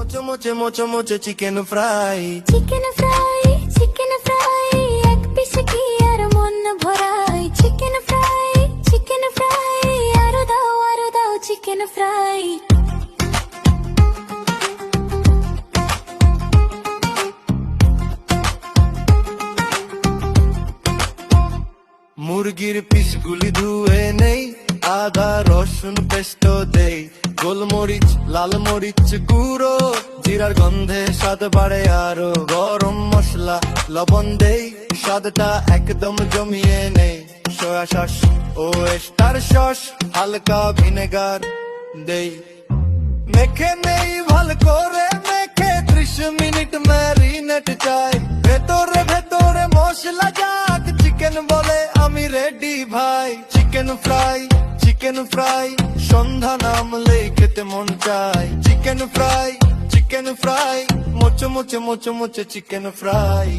মোচো মোচে মোচো মোচে chicken fry chicken fry এক piece কি আর মন ভরাই চিকেন ফ্রাই আরো দাও চিকেন ফ্রাই মুরগির পিসগুলি ধুয়ে নেই আদা রসুন পেস্ট দেই গোলমরিচ লাল মরিচ গুঁড়ো জিরার গন্ধে স্বাদ বাড়ে আরো গরম মশলা লবণ দেই স্বাদটা একদম জমিয়ে নেই সয়া সস ও স্টার সস হালকা ভিনেগার দেই মেখে নেই ভালো করে মেখে 30 মিনিট ম্যারিনেট চাই ভেতরে ভেতরে মশলা যাক চিকেন বলে আমি রেডি ভাই চিকেন ফ্রাই সন্ধ্যা নামলে খেতে মন চাই চিকেন ফ্রাই মোচো মোচে মোচো মোচে চিকেন ফ্রাই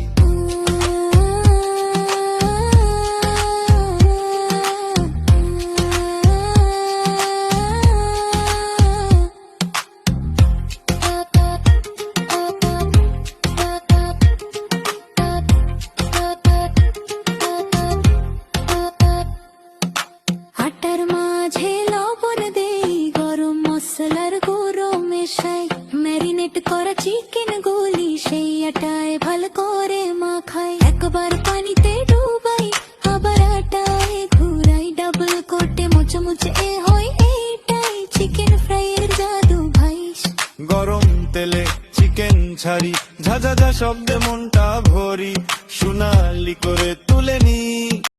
আটার মাঝে লবণ দেই গরম মশলার গুঁড়ো মেশাই ম্যারিনেট করা চিকেন গুলি সেই আটায় ভালো করে মাখাই একবার পানিতে ডুবাই আবার আটায় ঘুরাই ডাবল কোটে মুচে মুচে হয় এইটাই চিকেন ফ্রাই এর জাদু ভাই গরম তেলে চিকেন ছাড়ি ঝাঝা শব্দে মনটা ভরি সোনালি করে তুলে নি